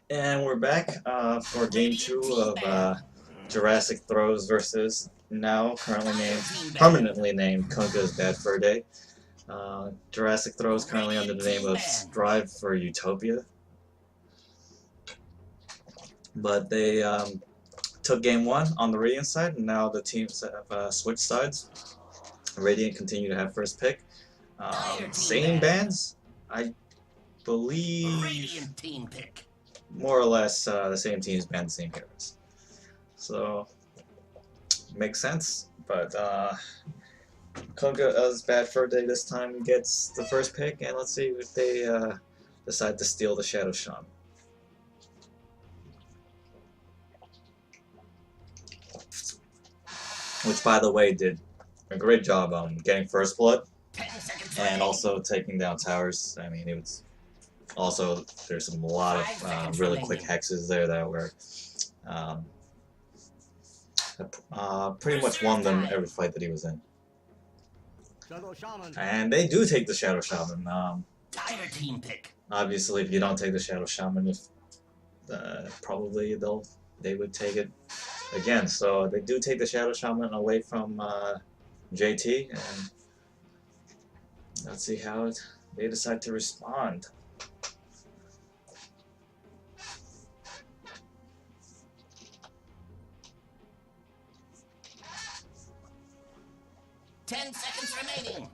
And we're back for game 2 of Jurassic Throws versus now permanently named Kunkka's Bad Fur Day. Jurassic Throws currently under the name of Strive for Utopia. But they took game 1 on the Radiant side, and now the teams have switched sides. Radiant continue to have first pick. Same bands, I believe. Team pick. More or less the same teams ban the same heroes. So, makes sense. But Kunkka's Bad Fur Day this time gets the first pick, and let's see if they decide to steal the Shadow Shaman. Which, by the way, did a great job on getting first blood and also taking down towers. I mean, it was also there's a lot of really quick hexes there that were pretty much won them every fight that he was in. And they do take the Shadow Shaman. Team pick. Obviously, if you don't take the Shadow Shaman, probably they would take it again. So they do take the Shadow Shaman away from JT, and let's see how they decide to respond. Seconds remaining.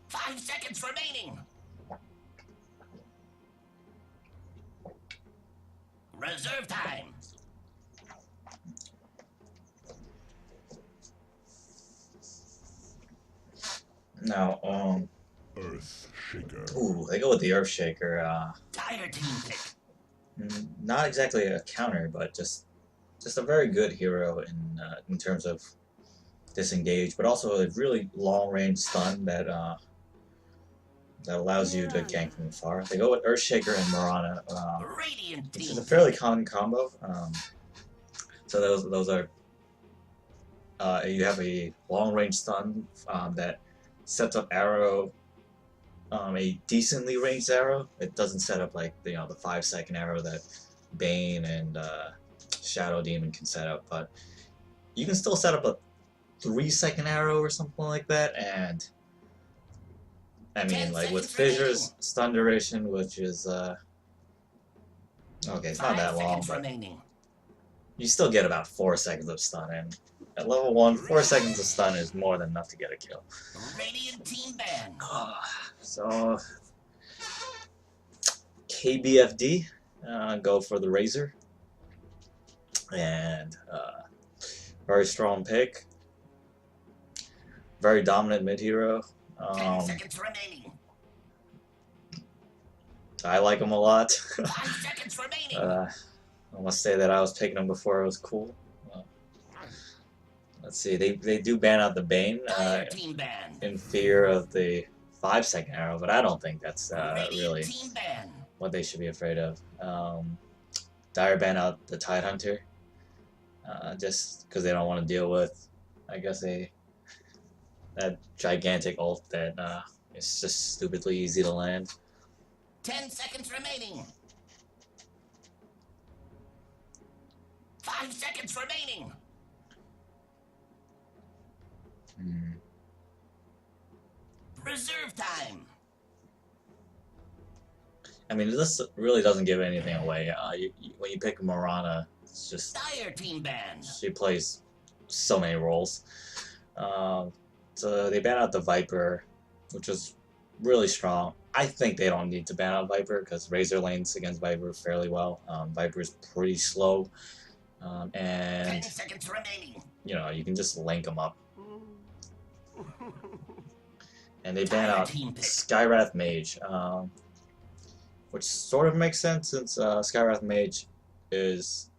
5 seconds remaining. Reserve time. Now, Earth Shaker. ooh, they go with the Earth Shaker. Team pick. Not exactly a counter, but just a very good hero in terms of disengage, but also a really long-range stun that allows you to gank from afar. They go with Earthshaker and Marana, which is a fairly common combo. So those are you have a long-range stun that sets up arrow, a decently ranged arrow. It doesn't set up like the 5-second arrow that Bane and Shadow Demon can set up, but you can still set up a 3-second arrow or something like that, and I mean, like with Fissure's stun duration, which is okay, it's not that long, but you still get about 4 seconds of stun, and at level 1, 4 seconds of stun is more than enough to get a kill. Radiant team ban. So KBFD go for the Razor. And very strong pick, very dominant mid hero. 10 seconds remaining. I like him a lot. 5 seconds remaining. I must say that I was picking him before it was cool. Let's see, they do ban out the Bane in fear of the 5-second arrow, but I don't think that's really what they should be afraid of. Dire ban out the Tidehunter. Just because they don't want to deal with, I guess, that gigantic ult that is just stupidly easy to land. 10 seconds remaining. 5 seconds remaining. Reserve time. I mean, this really doesn't give anything away. When you pick Marana, it's just Team ban. she plays so many roles. So they ban out the Viper, which is really strong. I think they don't need to ban out Viper because Razor lanes against Viper fairly well. Viper is pretty slow, and 10 seconds remaining. you can just link them up. And they ban out Skywrath Mage, which sort of makes sense since Skywrath Mage is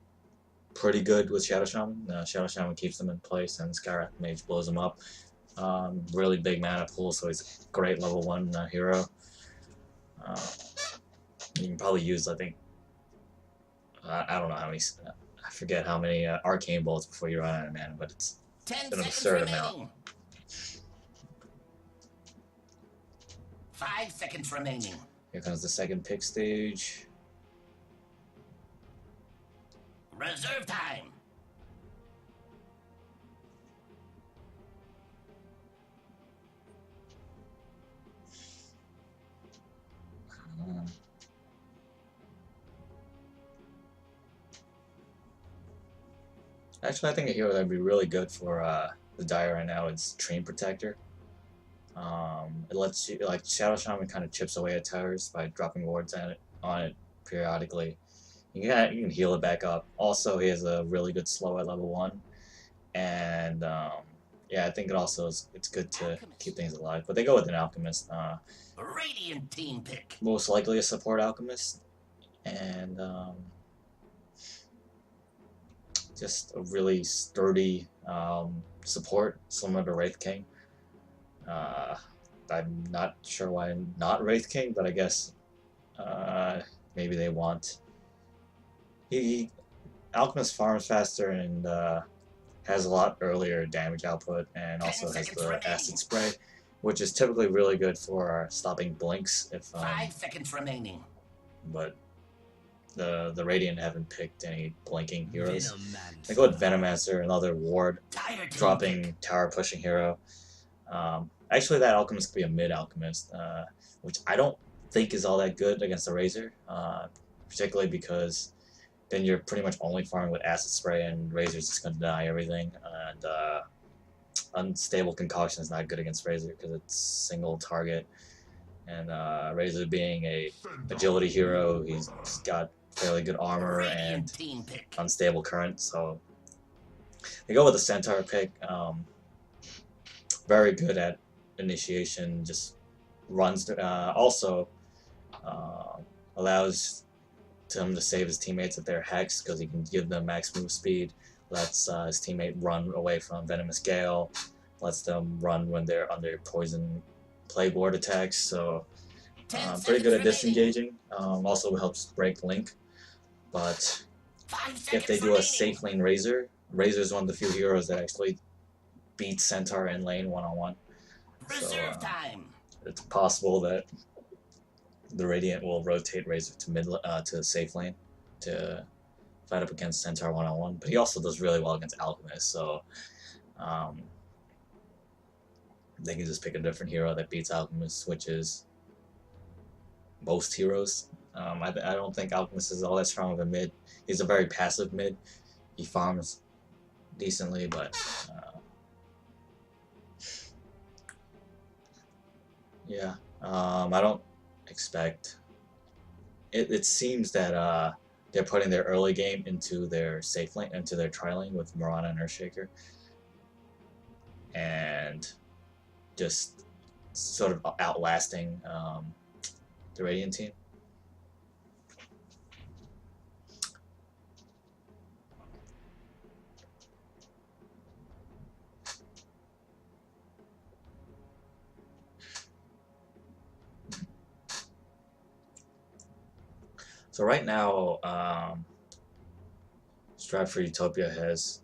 pretty good with Shadow Shaman. Shadow Shaman keeps them in place, and Skywrath Mage blows them up. Really big mana pool, so he's a great level 1 hero. You can probably use, I think, I don't know how many, I forget how many Arcane Bolts before you run out of mana, but it's an absurd amount. 5 seconds remaining. Here comes the second pick stage. Reserve time. Actually, I think a hero that'd be really good for the Dire right now is Train Protector. It lets you, like, Shadow Shaman kind of chips away at towers by dropping wards on it periodically. You can heal it back up. Also, he has a really good slow at level 1, and yeah, I think it's good to keep things alive. But they go with an Alchemist. Radiant team pick. Most likely a support Alchemist, and just a really sturdy support, similar to Wraith King. I'm not sure why not Wraith King, but I guess maybe they want. He Alchemist farms faster and has a lot earlier damage output, and also has the acid spray, which is typically really good for stopping blinks. If 5 seconds remaining. But the Radiant haven't picked any blinking heroes. They go with Venomancer, another ward dropping tower pushing hero. Actually, that Alchemist could be a mid Alchemist, which I don't think is all that good against the Razor, particularly because then you're pretty much only farming with acid spray, and Razor's just going to deny everything. And unstable concoction is not good against Razor because it's single target. And Razor being a agility hero, he's got fairly good armor and unstable current, so they go with the Centaur pick. Very good at initiation, just runs. Also allows him to save his teammates if they're hexed, because he can give them max move speed. Lets his teammate run away from Venomous Gale. Lets them run when they're under poison plague ward attacks. So pretty good at disengaging. Also helps break link. But if they do a safe lane Razor, Razor is one of the few heroes that actually beats Centaur in lane one-on-one. So it's possible that the Radiant will rotate Razor to to safe lane to fight up against Centaur one-on-one. But he also does really well against Alchemist, so they can just pick a different hero that beats Alchemist, which is most heroes. I don't think Alchemist is all that strong of a mid. He's a very passive mid. He farms decently, but yeah, I don't expect. It seems that they're putting their early game into their safe lane, into their tri lane with Mirana and Earthshaker, and just sort of outlasting the Radiant team. So right now, Stratford Utopia has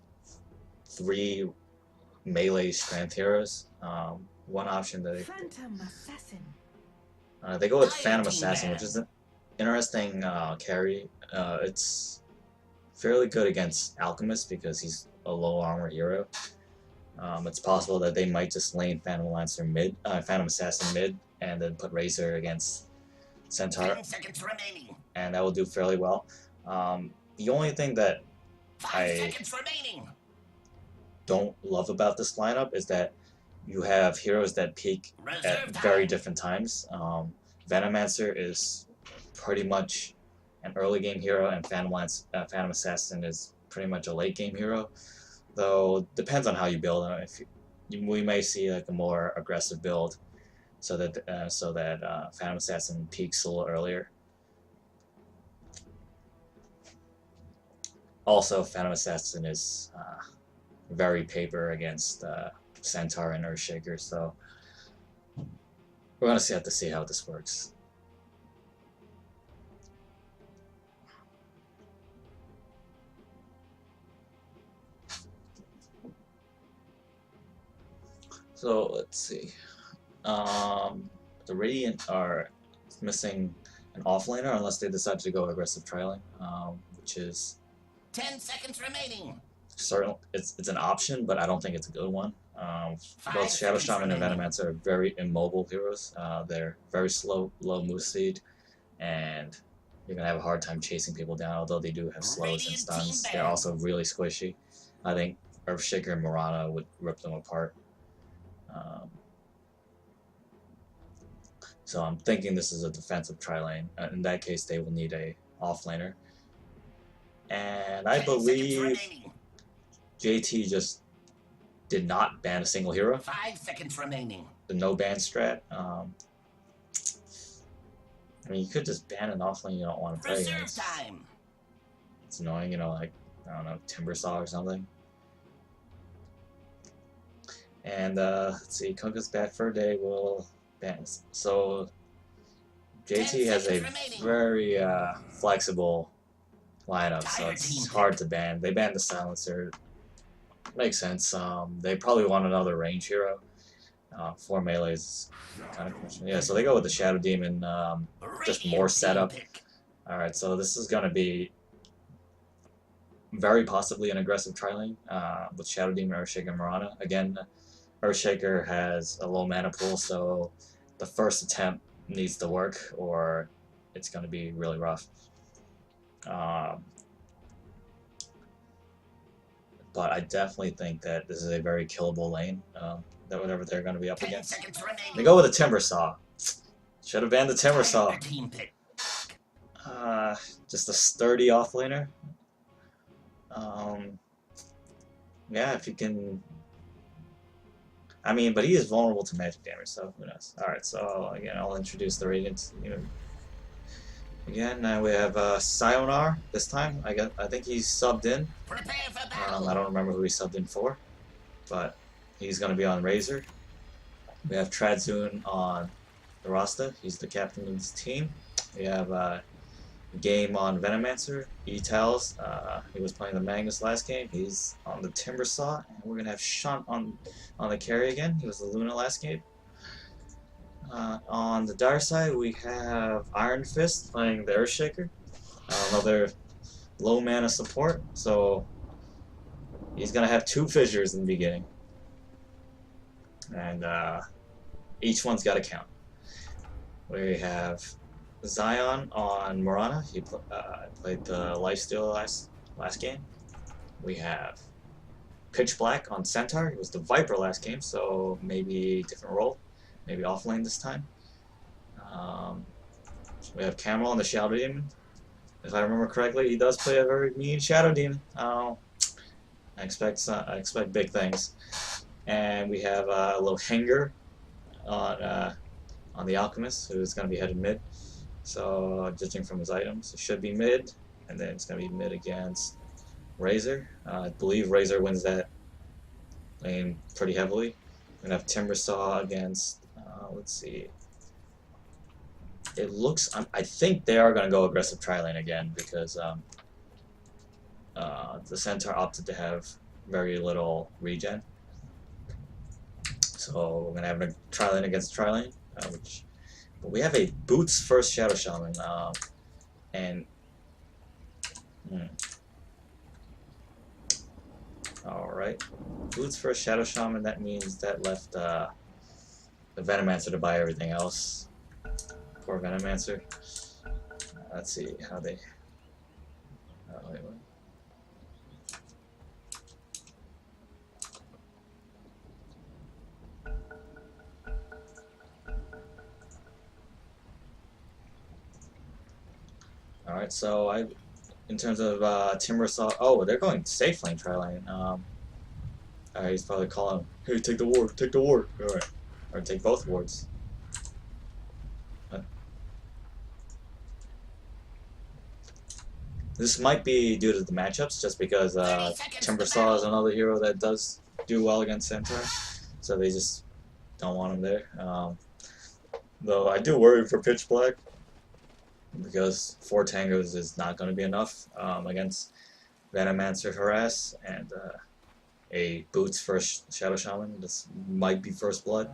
3 melee strength heroes. One option that they go with Phantom Assassin, which is an interesting carry. It's fairly good against Alchemist because he's a low armor hero. It's possible that they might just lane Phantom Assassin mid, and then put Razor against Centaur, and that will do fairly well. The only thing that I don't love about this lineup is that you have heroes that peak at very different times. Venomancer is pretty much an early game hero, and Phantom Assassin is pretty much a late game hero. Though depends on how you build them. We may see like a more aggressive build, so that Phantom Assassin peaks a little earlier. Also, Phantom Assassin is very paper against Centaur and Earthshaker, so we're gonna have to see how this works. So let's see. The Radiant are missing an offlaner unless they decide to go aggressive trialing, which is 10 seconds remaining. certain. It's an option, but I don't think it's a good one. Both 5 Shadow seconds Shaman and remaining. Venomancer are very immobile heroes. They're very slow, low move speed, and you're gonna have a hard time chasing people down. Although they do have slows and Radiant stuns, team they're ban. also really squishy. I think Earthshaker and Mirana would rip them apart. So I'm thinking this is a defensive tri-lane. In that case, they will need a offlaner. And I 10 seconds believe remaining. JT just did not ban a single hero. 5 seconds remaining. The no ban strat. I mean, you could just ban an offlane you don't want to play Reserve against. time. It's annoying, you know, like, I don't know, Timbersaw or something. And let's see, Kunkka's Bat for a day will ban. So JT has a very flexible lineup, so it's hard to ban. They banned the Silencer. Makes sense. They probably want another range hero. 4 melee is kind of questionable. Yeah, so they go with the Shadow Demon. Just more setup. Alright, so this is going to be very possibly an aggressive tri-lane with Shadow Demon, Earthshaker, and Mirana. Again, Earthshaker has a low mana pool, so the first attempt needs to work or it's going to be really rough. But I definitely think that this is a very killable lane, that whatever they're going to be up against. They go with a Timbersaw. Should have banned the Timbersaw. Just a sturdy offlaner. Yeah, if you can... I mean, but he is vulnerable to magic damage, so who knows. Alright, so again, I'll introduce the Radiant. Again, we have Sayonara this time. I think he's subbed in. I don't remember who he subbed in for, but he's going to be on Razor. We have Tradzun on the roster. He's the captain of this team. We have Game on Venomancer. E-Tals, he was playing the Magnus last game. He's on the Timbersaw. And we're going to have Shunt on the carry again. He was the Luna last game. On the Dire side, we have Iron Fist playing the Earthshaker. Another low mana support, so he's going to have 2 fissures in the beginning. And each one's got to count. We have Zion on Mirana. He played the Lifesteal last game. We have Pitch Black on Centaur. He was the Viper last game, so maybe different role. Maybe off lane this time. We have Camel on the Shadow Demon. If I remember correctly, he does play a very mean Shadow Demon. I expect big things. And we have a little Hanger on the Alchemist, who's going to be headed mid. So judging from his items, it should be mid, and then it's going to be mid against Razor. I believe Razor wins that lane pretty heavily. We're going to have Timbersaw against. Let's see. It looks. I think they are going to go aggressive tri-lane again because the Centaur opted to have very little regen. So we're going to have a tri-lane against tri-lane, but we have a Boots first Shadow Shaman, and alright, Boots first Shadow Shaman. That means that left the Venomancer to buy everything else. Poor Venomancer. Let's see how they. Wait. Alright, so in terms of Timbersaw, oh, they're going safe lane, tri-lane. Alright, he's probably calling, hey, take the ward, take the ward. Alright, or take both wards. This might be due to the matchups, just because Timbersaw is another hero that does do well against Centaur, so they just don't want him there. Though I do worry for Pitch Black, because 4 tangos is not going to be enough against Venomancer Harass and a Boots first Shadow Shaman. This might be first blood.